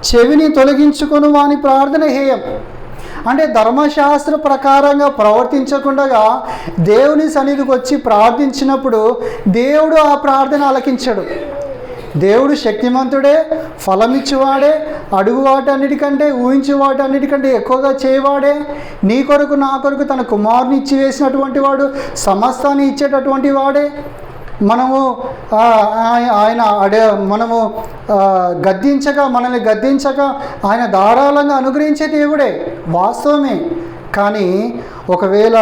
చెవిని తొలగించుకొని వాని ప్రార్థన హేయం. అంటే ధర్మశాస్త్ర ప్రకారంగా ప్రవర్తించకుండా దేవుని సన్నిధికి వచ్చి ప్రార్థించినప్పుడు దేవుడు ఆ ప్రార్థన ఆలకించడు. దేవుడు శక్తిమంతుడే, ఫలమిచ్చేవాడే, అడుగు వాటన్నిటికంటే ఊహించే వాటన్నిటికంటే ఎక్కువగా చేయవాడే, నీ కొరకు నా కొరకు తన కుమారుని ఇచ్చి వేసినటువంటి వాడు, సమస్తాన్ని ఇచ్చేటటువంటి వాడే. మనము మనము మనల్ని గద్దించక ఆయన ధారాళంగా అనుగ్రహించే దేవుడే, వాస్తవమే. కానీ ఒకవేళ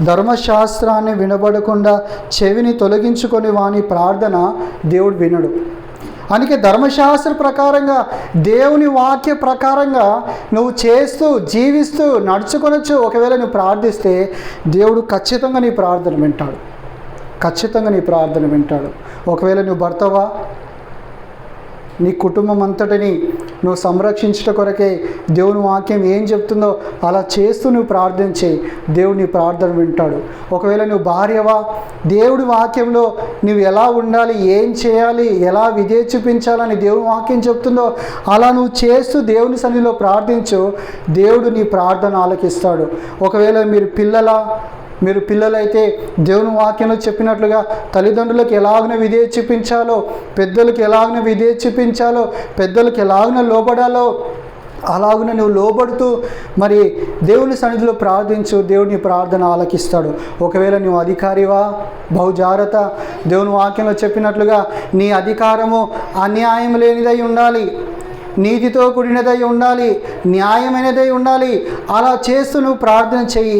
ధర్మశాస్త్రాన్ని వినబడకుండా చెవిని తొలగించుకొని వాని ప్రార్థన దేవుడు వినడు. అందుకే ధర్మశాస్త్ర ప్రకారంగా, దేవుని వాక్య ప్రకారంగా నువ్వు చేస్తూ జీవిస్తూ నడుచుకొనొచ్చు. ఒకవేళ నువ్వు ప్రార్థిస్తే దేవుడు ఖచ్చితంగా నీ ప్రార్థన వింటాడు, ఖచ్చితంగా నీ ప్రార్థన వింటాడు. ఒకవేళ నువ్వు భర్తవా, నీ కుటుంబం అంతటిని నువ్వు సంరక్షించట కొరకే దేవుని వాక్యం ఏం చెప్తుందో అలా చేస్తూ నువ్వు ప్రార్థన చేయి, దేవుడు నీ ప్రార్థన వింటాడు. ఒకవేళ నువ్వు భార్యవా, దేవుడి వాక్యంలో నువ్వు ఎలా ఉండాలి, ఏం చేయాలి, ఎలా విధేయత చూపించాలని దేవుని వాక్యం చెప్తుందో అలా నువ్వు చేస్తూ దేవుని సన్నిధిలో ప్రార్థించు, దేవుడు నీ ప్రార్థన ఆలకిస్తాడు. ఒకవేళ మీరు పిల్లలైతే దేవుని వాక్యంలో చెప్పినట్లుగా తల్లిదండ్రులకు ఎలాగన విధేయత చూపించాలో, పెద్దలకు ఎలాగన విధేయత చూపించాలో, పెద్దలకు ఎలాగన లోబడాలో అలాగున నువ్వు లోబడుతూ మరి దేవుని సన్నిధిలో ప్రార్థించు, దేవుని ప్రార్థన ఆలకిస్తాడు. ఒకవేళ నువ్వు అధికారివా, బహుజాగ్రత్త. దేవుని వాక్యంలో చెప్పినట్లుగా నీ అధికారము అన్యాయం లేనిదై ఉండాలి, నీతితో కూడినదై ఉండాలి, న్యాయమైనదై ఉండాలి. అలా చేస్తూ నువ్వు ప్రార్థన చెయ్యి,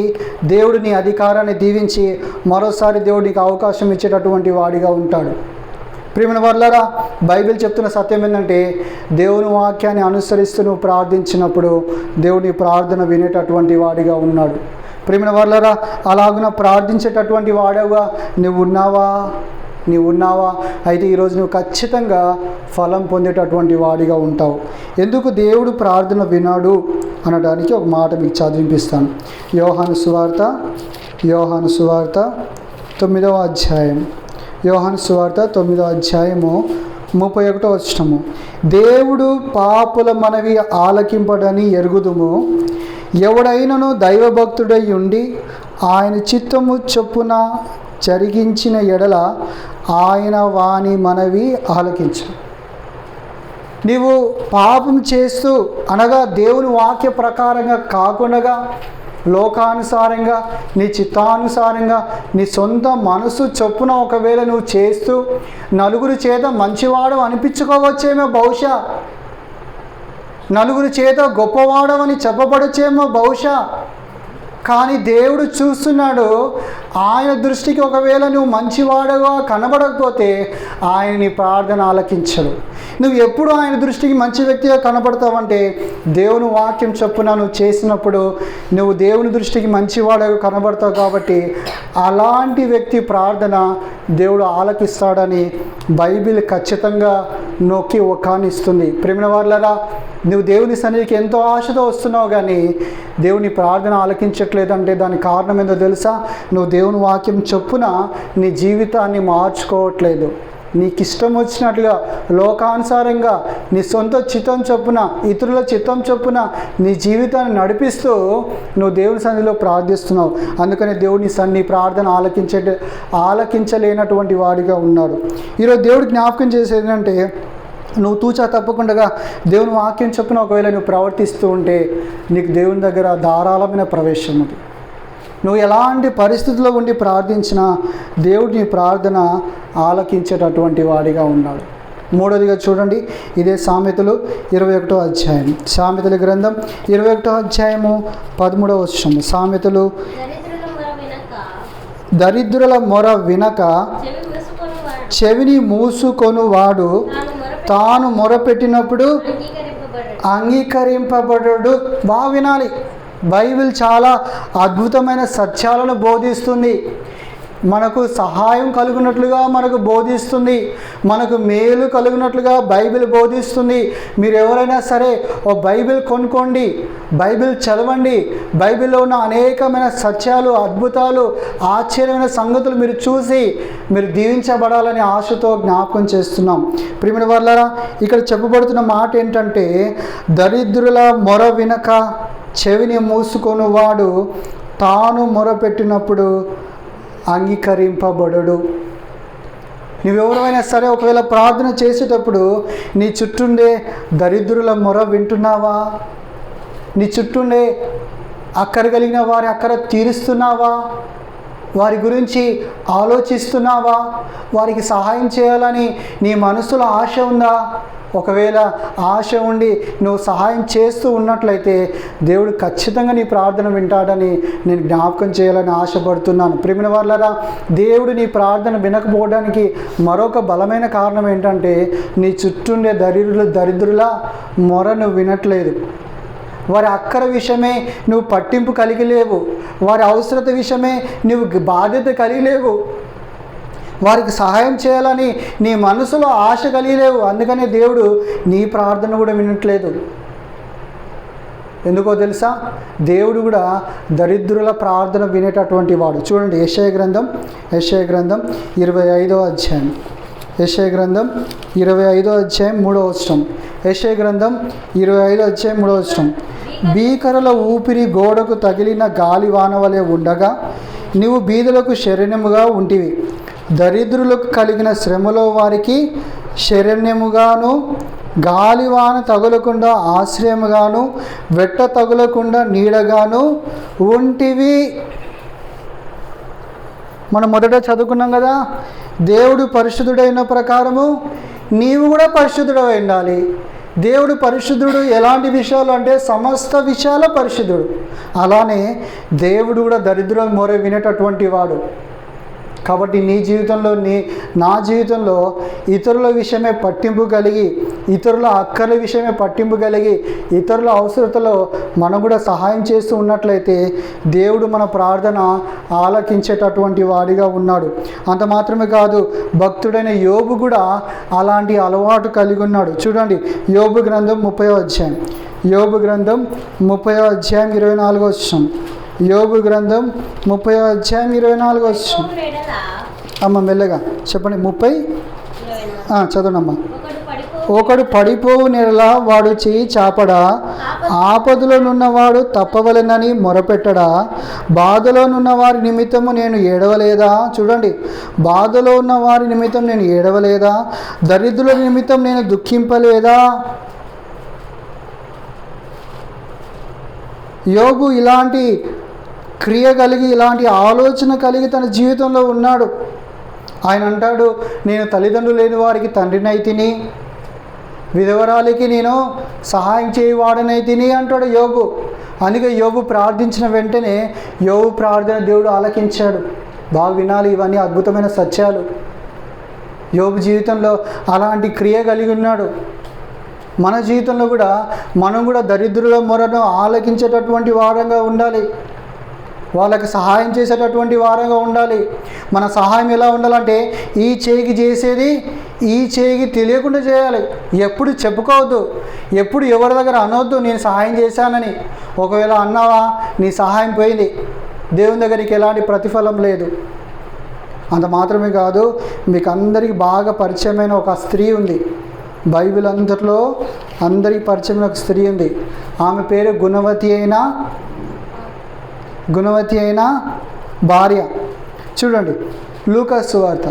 దేవుడు నీ అధికారాన్ని దీవించి మరోసారి దేవుడు నీకు అవకాశం ఇచ్చేటటువంటి వాడిగా ఉంటాడు. ప్రియమైన వారలారా, బైబిల్ చెప్తున్న సత్యం ఏంటంటే, దేవుని వాక్యాన్ని అనుసరిస్తూ నువ్వు ప్రార్థించినప్పుడు దేవుని ప్రార్థన వినేటటువంటి వాడిగా ఉన్నాడు. ప్రియమైన వారలారా, అలాగున ప్రార్థించేటటువంటి వాడవుగా నువ్వు ఉన్నావా? అయితే ఈరోజు నువ్వు ఖచ్చితంగా ఫలం పొందేటటువంటి వాడిగా ఉంటావు. ఎందుకు దేవుడు ప్రార్థన వినాడు అనడానికి ఒక మాట మీకు చదివిపిస్తాను. యోహాను సువార్త 9వ అధ్యాయం, యోహాను సువార్త 9వ అధ్యాయము 31వ వచనము. దేవుడు పాపుల మనవి ఆలకింపడని ఎరుగుదుము, ఎవడైనను దైవభక్తుడై ఉండి ఆయన చిత్తము చొప్పున జరిగించిన ఎడల ఆయన వాని మనవి ఆలకించు. నీవు పాపం చేస్తూ అనగా దేవుని వాక్య ప్రకారంగా కాకుండా లోకానుసారంగా, నీ చిత్తానుసారంగా, నీ సొంత మనసు చొప్పున ఒకవేళ నువ్వు చేస్తూ నలుగురి చేత మంచివాడు అనిపించుకోవచ్చేమో, బహుశా నలుగురి చేత గొప్పవాడవని చెప్పబడచ్చేమో బహుశా. కానీ దేవుడు చూస్తున్నాడు, ఆయన దృష్టికి ఒకవేళ నువ్వు మంచివాడుగా కనబడకపోతే ఆయన నీ ప్రార్థన ఆలకించడు. నువ్వు ఎప్పుడు ఆయన దృష్టికి మంచి వ్యక్తిగా కనబడతావంటే దేవుని వాక్యం చొప్పున నువ్వు చేసినప్పుడు నువ్వు దేవుని దృష్టికి మంచివాడుగా కనబడతావు. కాబట్టి అలాంటి వ్యక్తి ప్రార్థన దేవుడు ఆలకిస్తాడని బైబిల్ ఖచ్చితంగా నొక్కి ఒక్కానిస్తుంది. ప్రేమ వారలారా, నువ్వు దేవుని సన్నిధికి ఎంతో ఆశతో వస్తున్నావు కానీ దేవుని ప్రార్థన ఆలకించట్లేదంటే దానికి కారణం ఏందో తెలుసా? నువ్వు దేవుని వాక్యం చొప్పున నీ జీవితాన్ని మార్చుకోవట్లేదు. నీకు ఇష్టం వచ్చినట్లుగా లోకానుసారంగా నీ సొంత చిత్తం చొప్పున, ఇతరుల చిత్తం చొప్పున నీ జీవితాన్ని నడిపిస్తూ నువ్వు దేవుని సన్నిధిలో ప్రార్థిస్తున్నావు. అందుకని దేవుని ప్రార్థన ఆలకించలేనటువంటి వాడిగా ఉన్నాడు. ఈరోజు దేవుడు జ్ఞాపకం చేసేది ఏంటంటే, నువ్వు తూచా తప్పకుండా దేవుని వాక్యం చొప్పున ఒకవేళ నువ్వు ప్రవర్తిస్తూ ఉంటే నీకు దేవుని దగ్గర ధారాళమైన ప్రవేశం ఉంది. నువ్వు ఎలాంటి పరిస్థితుల్లో ఉండి ప్రార్థించినా దేవుడు నీ ప్రార్థన ఆలకించేటటువంటి వాడిగా ఉన్నాడు. మూడోదిగా చూడండి, ఇదే సామెతలు 21వ అధ్యాయం, సామెతల గ్రంథం 21వ అధ్యాయము 13వ వచనం. సామెతలు, దరిద్రుల మొర వినక చెవిని మూసుకొనువాడు తాను మొరపెట్టినప్పుడు అంగీకరింపబడడు. బాగా వినాలి, బైబిల్ చాలా అద్భుతమైన సత్యాలను బోధిస్తుంది. మనకు సహాయం కలుగునట్లుగా మనకు బోధిస్తుంది, మనకు మేలు కలుగునట్లుగా బైబిల్ బోధిస్తుంది. మీరు ఎవరైనా సరే ఓ బైబిల్ కొనుక్కోండి, బైబిల్ చదవండి. బైబిల్లో ఉన్న అనేకమైన సత్యాలు, అద్భుతాలు, ఆశ్చర్యమైన సంగతులు మీరు చూసి మీరు దీవించబడాలని ఆశతో జ్ఞాపకం చేస్తున్నాం. ప్రియమైన వారలారా, ఇక్కడ చెప్పబడుతున్న మాట ఏంటంటే, దరిద్రుల మొర వినక చెవిని మూసుకొని వాడు తాను మొరపెట్టినప్పుడు అంగీకరింపబడడు. నువ్వెవరైనా సరే ఒకవేళ ప్రార్థన చేసేటప్పుడు నీ చుట్టూండే దరిద్రుల మొర వింటున్నావా? నీ చుట్టూండే అక్కర కలిగిన వారి అక్కర తీరుస్తున్నావా? వారి గురించి ఆలోచిస్తున్నావా? వారికి సహాయం చేయాలని నీ మనసులో ఆశ ఉందా? ఒకవేళ ఆశ ఉండి నువ్వు సహాయం చేస్తూ ఉన్నట్లయితే దేవుడు ఖచ్చితంగా నీ ప్రార్థన వింటాడని నేను జ్ఞాపకం చేయాలని ఆశపడుతున్నాను. ప్రియమైన వారలారా, దేవుడు నీ ప్రార్థన వినకపోవడానికి మరొక బలమైన కారణం ఏంటంటే, నీ చుట్టూండే దరిద్రుల మొర నువ్వు వినట్లేదు. వారి అక్కర విషయమే నువ్వు పట్టింపు కలిగి లేవు. వారి అవసరత విషయమే నువ్వు బాధ్యత కలిగి లేవు. వారికి సహాయం చేయాలని నీ మనసులో ఆశ కలిగలేవు. అందుకనే దేవుడు నీ ప్రార్థన కూడా వినట్లేదు. ఎందుకో తెలుసా? దేవుడు కూడా దరిద్రుల ప్రార్థన వినేటటువంటి వాడు. చూడండి, యెషయా గ్రంథం 25వ అధ్యాయం, యెషయా గ్రంథం 25వ అధ్యాయం 3వ వచనం. యెషయా గ్రంథం 25వ అధ్యాయం 3వ వచనం. భీకరుల ఊపిరి గోడకు తగిలిన గాలివాన వలె ఉండగా నీవు బీదలకు శరణ్యముగా ఉంటివి. దరిద్రులకు కలిగిన శ్రమలో వారికి శరణ్యముగాను, గాలివాన తగులకుండా ఆశ్రయముగాను, వెట్ట తగులకుండా నీడగాను ఉంటివి. మనం మొదట చదువుకున్నాం కదా, దేవుడు పరిశుద్ధుడైన ప్రకారము నీవు కూడా పరిశుద్ధుడై ఉండాలి. దేవుడు పరిశుద్ధుడు ఎలాంటి విషయాలు అంటే సమస్త విషయాల పరిశుద్ధుడు. అలానే దేవుడు కూడా దరిద్రుల మొర వినేటటువంటి వాడు. కాబట్టి నీ జీవితంలో నా జీవితంలో ఇతరుల విషయమే పట్టింపు కలిగి, ఇతరుల అక్కర్ల విషయమే పట్టింపు కలిగి, ఇతరుల అవసరతలో మనం కూడా సహాయం చేస్తూ ఉన్నట్లయితే దేవుడు మన ప్రార్థన ఆలకించేటటువంటి వాడిగా ఉన్నాడు. అంత మాత్రమే కాదు, భక్తుడైన యోబు కూడా అలాంటి అలవాటు కలిగి ఉన్నాడు. చూడండి, యోబు గ్రంథం 30వ అధ్యాయం, యోబు గ్రంథం 30వ అధ్యాయం 24వ వచనం. యోబు గ్రంథం 30వ అధ్యాయం 24వ వచనం. అమ్మ మెల్లగా చెప్పండి. 30 చదవనమ్మా. ఒకడు పడిపోవు నెలలా వాడు చేయి చాపడా, ఆపదలోనున్నవాడు తప్పవలెనని మొరపెట్టడా, బాధలోనున్న వారి నిమిత్తము నేను ఏడవలేదా? చూడండి, బాధలో ఉన్న వారి నిమిత్తం నేను ఏడవలేదా? దరిద్రుల నిమిత్తం నేను దుఃఖింపలేదా? యోబు ఇలాంటి క్రియ కలిగి, ఇలాంటి ఆలోచన కలిగి తన జీవితంలో ఉన్నాడు. ఆయన అంటాడు, నేను తల్లిదండ్రులు లేని వారికి తండ్రినైతిని, విధవరాలికి నేను సహాయం చేయవాడనైతిని అంటాడు యోబు. అందుకే యోబు ప్రార్థించిన వెంటనే యోబు ప్రార్థన దేవుడు ఆలకించాడు. బాగా వినాలి, ఇవన్నీ అద్భుతమైన సత్యాలు. యోబు జీవితంలో అలాంటి క్రియ కలిగి ఉన్నాడు. మన జీవితంలో కూడా మనం కూడా దరిద్రుల మొరను ఆలకించేటటువంటి వారంగా ఉండాలి. వాళ్ళకి సహాయం చేసేటటువంటి వారంగా ఉండాలి. మన సహాయం ఎలా ఉండాలంటే, ఈ చేయికి చేసేది ఈ చేయికి తెలియకుండా చేయాలి. ఎప్పుడు చెప్పుకోవద్దు, ఎప్పుడు ఎవరి దగ్గర అనవద్దు నేను సహాయం చేశానని. ఒకవేళ అన్నావా, నీ సహాయం పోయింది, దేవుని దగ్గరికి ఎలాంటి ప్రతిఫలం లేదు. అంత మాత్రమే కాదు, మీకు అందరికీ బాగా పరిచయమైన ఒక స్త్రీ ఉంది. బైబిల్ అంతట్లో అందరికీ పరిచయమైన ఒక స్త్రీ ఉంది. ఆమె పేరు గుణవతి అయిన భార్య. చూడండి, లూకా సువార్త,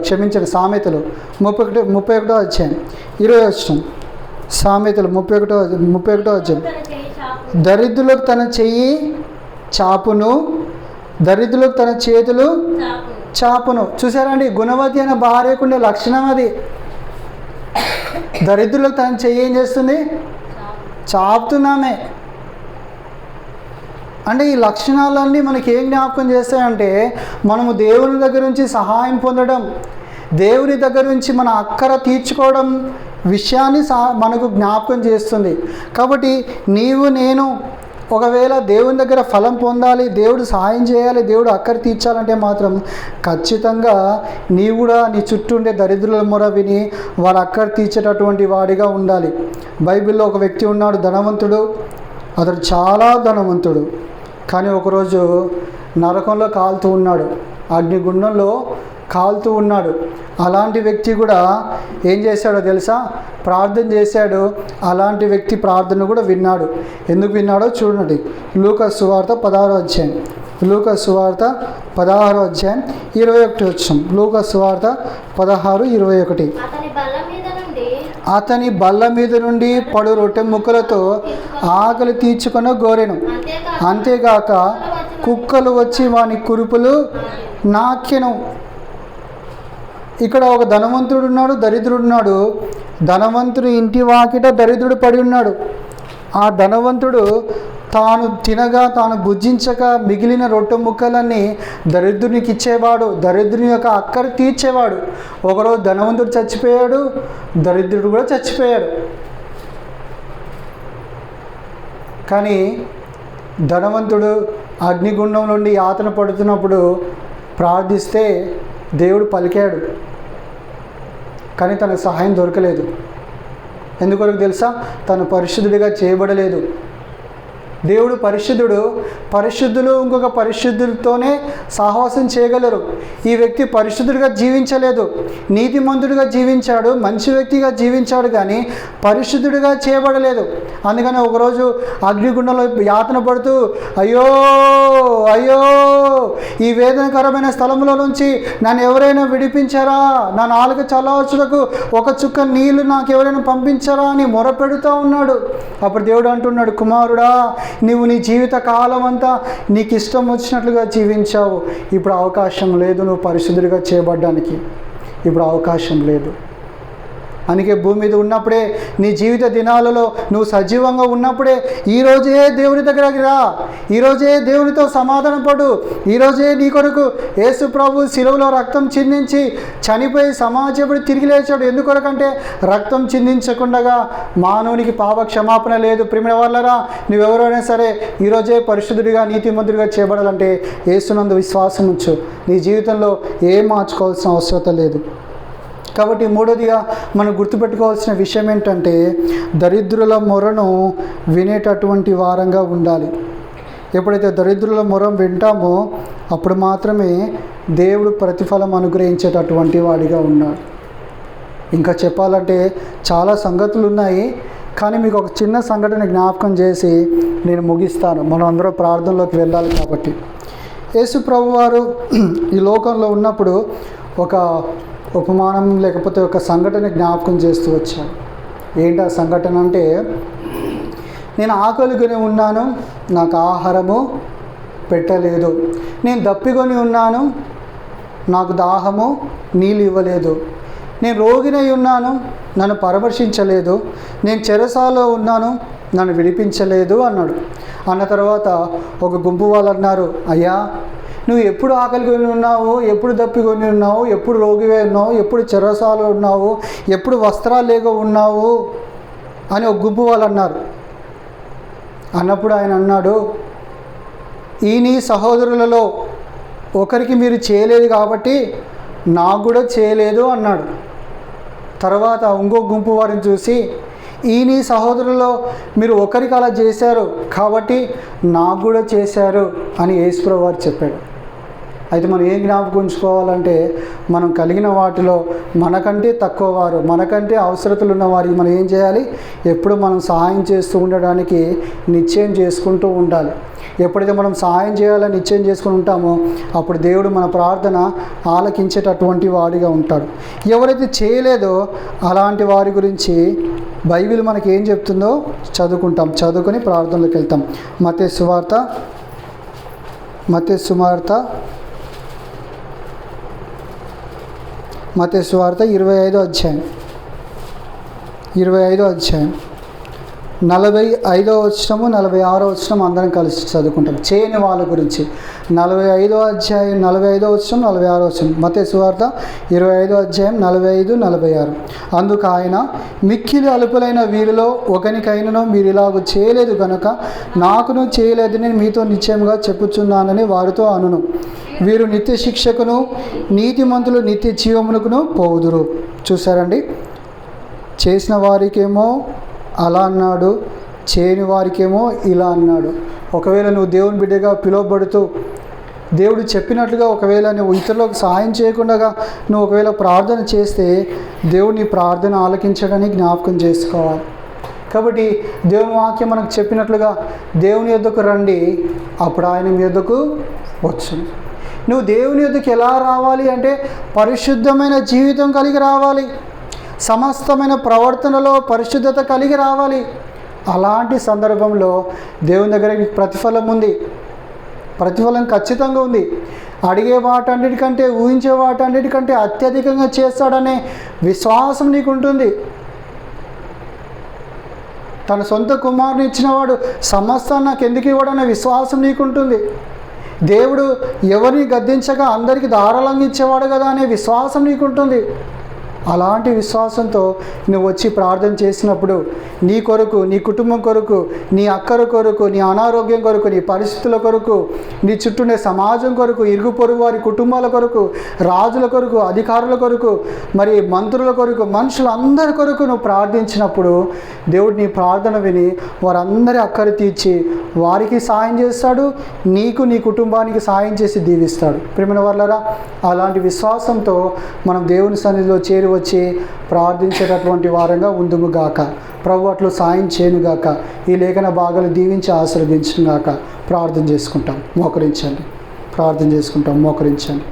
క్షమించండి, సామెతలు 31వ అధ్యాయం 20వ వచనం. సామెతలు 31వ అధ్యాయం. దరిద్రులకు తన చెయ్యి చాపును, దరిద్రులకు తన చేతులు చాపును. చూసారండి, గుణవతి అయిన భార్యకుండే లక్షణం అది. దరిద్రులకు తన చెయ్యి ఏం చేస్తుంది? చాపుతున్నామే. అంటే ఈ లక్షణాలన్నీ మనకి ఏం జ్ఞాపకం చేస్తాయంటే, మనము దేవుని దగ్గర నుంచి సహాయం పొందడం, దేవుని దగ్గర నుంచి మన అక్కర తీర్చుకోవడం విషయాన్ని మనకు జ్ఞాపకం చేస్తుంది. కాబట్టి నీవు నేను ఒకవేళ దేవుని దగ్గర ఫలం పొందాలి, దేవుడు సహాయం చేయాలి, దేవుడు అక్కర తీర్చాలంటే మాత్రం ఖచ్చితంగా నీవు కూడా నీ చుట్టూ ఉండే దరిద్రుల మొర విని వాడు అక్కర తీర్చేటటువంటి వాడిగా ఉండాలి. బైబిల్లో ఒక వ్యక్తి ఉన్నాడు, ధనవంతుడు. అతడు చాలా ధనవంతుడు. కానీ ఒకరోజు నరకంలో కాలుతూ ఉన్నాడు, అగ్నిగుండంలో కాలుతూ ఉన్నాడు. అలాంటి వ్యక్తి కూడా ఏం చేశాడో తెలుసా? ప్రార్థన చేశాడు. అలాంటి వ్యక్తి ప్రార్థన కూడా విన్నాడు. ఎందుకు విన్నాడో చూడండి. లూకాసు సువార్త 16వ అధ్యాయం, లూకాసు సువార్త 16వ అధ్యాయం 21 వచనం. లూకాసు సువార్త 16:21. అతని బల్ల మీద నుండి పడు రొట్టె ముక్కలతో ఆకలి తీర్చుకొని గోరెను. అంతేగాక కుక్కలు వచ్చి వాని కురుపులు నాకెను. ఇక్కడ ఒక ధనవంతుడు ఉన్నాడు, దరిద్రుడు ఉన్నాడు. ధనవంతుడు ఇంటి వాకిట దరిద్రుడు పడి ఉన్నాడు. ఆ ధనవంతుడు తాను తినగా తాను భుజించక మిగిలిన రొట్టె ముక్కలన్నీ దరిద్రునికి ఇచ్చేవాడు, దరిద్రుని యొక్క అక్కర తీర్చేవాడు. ఒకరోజు ధనవంతుడు చచ్చిపోయాడు, దరిద్రుడు కూడా చచ్చిపోయాడు. కానీ ధనవంతుడు అగ్నిగుండం నుండి యాతన పడుతున్నప్పుడు ప్రార్థిస్తే దేవుడు పలికాడు. కానీ తనకు సహాయం దొరకలేదు. ఎందుకొరకు తెలుసా? తను పరిశుద్ధుడిగా చేయబడలేదు. దేవుడు పరిశుద్ధుడు. పరిశుద్ధులు ఇంకొక పరిశుద్ధులతోనే సహవాసం చేయగలరు. ఈ వ్యక్తి పరిశుద్ధుడిగా జీవించలేదు, నీతిమంతుడిగా జీవించాడు, మంచి వ్యక్తిగా జీవించాడు, కానీ పరిశుద్ధుడిగా చేయబడలేదు. అందుకని ఒకరోజు అగ్నిగుండంలో యాతన పడుతూ అయ్యో అయ్యో ఈ వేదనకరమైన స్థలంలో నుంచి నన్ను ఎవరైనా విడిపించారా, నా నాలుక చల్లవచ్చుటకు ఒక చుక్క నీళ్లు నాకు ఎవరైనా పంపించారా అని మొరపెడుతూ ఉన్నాడు. అప్పుడు దేవుడు అంటున్నాడు, కుమారుడా, నీవు నీ జీవిత కాలం అంతా నీకు ఇష్టం వచ్చినట్లుగా జీవించావు. ఇప్పుడు అవకాశం లేదు నువ్వు పరిశుద్ధుడిగా చేయబడ్డానికి. ఇప్పుడు అవకాశం లేదు. అందుకే భూమి మీద ఉన్నప్పుడే, నీ జీవిత దినాలలో నువ్వు సజీవంగా ఉన్నప్పుడే ఈరోజే దేవుని దగ్గరికి రా. ఈరోజే దేవునితో సమాధాన పడు. ఈరోజే నీ కొరకు యేసు ప్రభు శిలువలో రక్తం చిందించి చనిపోయి సమాజపడి తిరిగి లేచాడు. ఎందుకొరకంటే రక్తం చిందించకుండా మానవునికి పాప క్షమాపణ లేదు. ప్రియమైన వాళ్ళరా, నువ్వెవరైనా సరే ఈరోజే పరిశుద్ధుడిగా నీతిమంతుడిగా చేయబడాలంటే యేసునందు విశ్వాసం ఉంచు. నీ జీవితంలో ఏం మార్చుకోవాల్సిన అవసరం లేదు. కాబట్టి మూడోదిగా మనం గుర్తుపెట్టుకోవాల్సిన విషయం ఏంటంటే దరిద్రుల మొరను వినేటటువంటి వారంగా ఉండాలి. ఎప్పుడైతే దరిద్రుల మొర వింటామో అప్పుడు మాత్రమే దేవుడు ప్రతిఫలం అనుగ్రహించేటటువంటి వాడిగా ఉన్నాడు. ఇంకా చెప్పాలంటే చాలా సంగతులు ఉన్నాయి, కానీ మీకు ఒక చిన్న సంఘటన జ్ఞాపకం చేసి నేను ముగిస్తాను. మనం అందరూ ప్రార్థనలోకి వెళ్ళాలి. కాబట్టి యేసు ప్రభువారు ఈ లోకంలో ఉన్నప్పుడు ఒక ఉపమానం లేకపోతే ఒక సంఘటన జ్ఞాపకం చేస్తూ వచ్చాడు. ఏంటి ఆ సంఘటన అంటే, నేను ఆకలికొని ఉన్నాను, నాకు ఆహారము పెట్టలేదు. నేను దప్పికొని ఉన్నాను, నాకు దాహము నీళ్ళు ఇవ్వలేదు. నేను రోగినై ఉన్నాను, నన్ను పరామర్శించలేదు. నేను చెరసాలలో ఉన్నాను, నన్ను విడిపించలేదు అన్నాడు. అన్న తర్వాత ఒక గుంపు వాళ్ళు అన్నారు, అయ్యా నువ్వు ఎప్పుడు ఆకలి కొని ఉన్నావు, ఎప్పుడు దప్పికొని ఉన్నావు, ఎప్పుడు రోగివే ఉన్నావు, ఎప్పుడు చెరసాలలో ఉన్నావు, ఎప్పుడు వస్త్రాలు లేక ఉన్నావు అని ఒక గుంపు వాళ్ళు అన్నారు. అన్నప్పుడు ఆయన అన్నాడు, ఈ నీ సహోదరులలో ఒకరికి మీరు చేయలేదు కాబట్టి నాకు కూడా చేయలేదు అన్నాడు. తర్వాత ఇంకో గుంపు వారిని చూసి, ఈ నీ సహోదరులలో మీరు ఒకరికి అలా చేశారు కాబట్టి నాకు కూడా చేశారు అని యేసుప్రభువు వారు చెప్పాడు. అయితే మనం ఏం జ్ఞాపకం ఉంచుకోవాలంటే, మనం కలిగిన వాటిలో మనకంటే తక్కువ వారు, మనకంటే అవసరతలు ఉన్న వారికి మనం ఏం చేయాలి? ఎప్పుడు మనం సహాయం చేస్తూ ఉండడానికి నిశ్చయం చేసుకుంటూ ఉండాలి. ఎప్పుడైతే మనం సహాయం చేయాలని నిశ్చయం చేసుకుని ఉంటామో అప్పుడు దేవుడు మన ప్రార్థన ఆలకించేటటువంటి వాడిగా ఉంటాడు. ఎవరైతే చేయలేదో అలాంటి వారి గురించి బైబిల్ మనకి ఏం చెప్తుందో చదువుకుంటాం. చదువుకొని ప్రార్థనలోకి వెళ్తాం. మత్తయి సువార్త 25వ అధ్యాయం 45వ వచనము 46వ వచనం అందరం కలిసి చదువుకుంటాం. చేయని వాళ్ళ గురించి 45వ అధ్యాయం 45వ వచనం 46వ వచనం. మత్తయి సువార్త 25వ అధ్యాయం 45, 46. అందుకు ఆయన, మిక్కిలి అలుపులైన వీరిలో ఒకనికైనను మీరు ఇలాగ చేయలేదు గనుక నాకును చేయలేదని మీతో నిశ్చయంగా చెప్పుచున్నానని వారితో అనును. వీరు నిత్య శిక్షకును నీతిమంతులు నిత్య జీవమునకును పోవుదురు. చూసారండి, చేసిన వారికేమో అలా అన్నాడు, చేయని వారికేమో ఇలా అన్నాడు. ఒకవేళ నువ్వు దేవుని బిడ్డగా పిలువబడుతూ దేవుడు చెప్పినట్లుగా ఒకవేళ నువ్వు ఇతరులకు సహాయం చేయకుండా నువ్వు ఒకవేళ ప్రార్థన చేస్తే దేవుడు నీ ప్రార్థన ఆలకించడానికి జ్ఞాపకం చేసుకోవాలి. కాబట్టి దేవుని వాక్యం మనకు చెప్పినట్లుగా దేవుని యొద్దకు రండి, అప్పుడు ఆయన మీ యొద్దకు వచ్చును. నువ్వు దేవుని యొద్దకు ఎలా రావాలి అంటే పరిశుద్ధమైన జీవితం కలిగి రావాలి, సమస్తమైన ప్రవర్తనలో పరిశుద్ధత కలిగి రావాలి. అలాంటి సందర్భంలో దేవుని దగ్గర ప్రతిఫలం ఉంది, ప్రతిఫలం ఖచ్చితంగా ఉంది. అడిగే వాటన్నిటికంటే ఊహించే వాటన్నిటికంటే అత్యధికంగా చేస్తాడనే విశ్వాసం నీకు ఉంటుంది. తన సొంత కుమారుని ఇచ్చినవాడు సమస్తాన్ని నాకు ఎందుకు ఇవ్వడనే విశ్వాసం నీకుంటుంది. దేవుడు ఎవరిని గద్దించగా అందరికీ ధారాళంగా ఇచ్చేవాడు కదా అనే విశ్వాసం నీకుంటుంది. అలాంటి విశ్వాసంతో నువ్వు వచ్చి ప్రార్థన చేసినప్పుడు నీ కొరకు, నీ కుటుంబం కొరకు, నీ అక్కర కొరకు, నీ అనారోగ్యం కొరకు, నీ పరిస్థితుల కొరకు, నీ చుట్టూనే సమాజం కొరకు, ఇరుగు పొరుగు వారి కుటుంబాల కొరకు, రాజుల కొరకు, అధికారుల కొరకు, మరి మంత్రుల కొరకు, మనుషులందరి కొరకు నువ్వు ప్రార్థించినప్పుడు దేవుడు నీ ప్రార్థన విని వారందరి అక్కర తీర్చి వారికి సాయం చేస్తాడు, నీకు నీ కుటుంబానికి సాయం చేసి దీవిస్తాడు. ప్రియమైన వాళ్ళరా, అలాంటి విశ్వాసంతో మనం దేవుని సన్నిధిలో చేరి వచ్చి ప్రార్థించేటటువంటి వారంగా ఉందుము గాక. ప్రభు అట్లు సాయం చేయనుగాక. ఈ లేఖన భాగాలు దీవించి ఆశీర్వదించును గాక. ప్రార్థన చేసుకుంటాం, మోకరించండి. ప్రార్థన చేసుకుంటాం, మోకరించండి.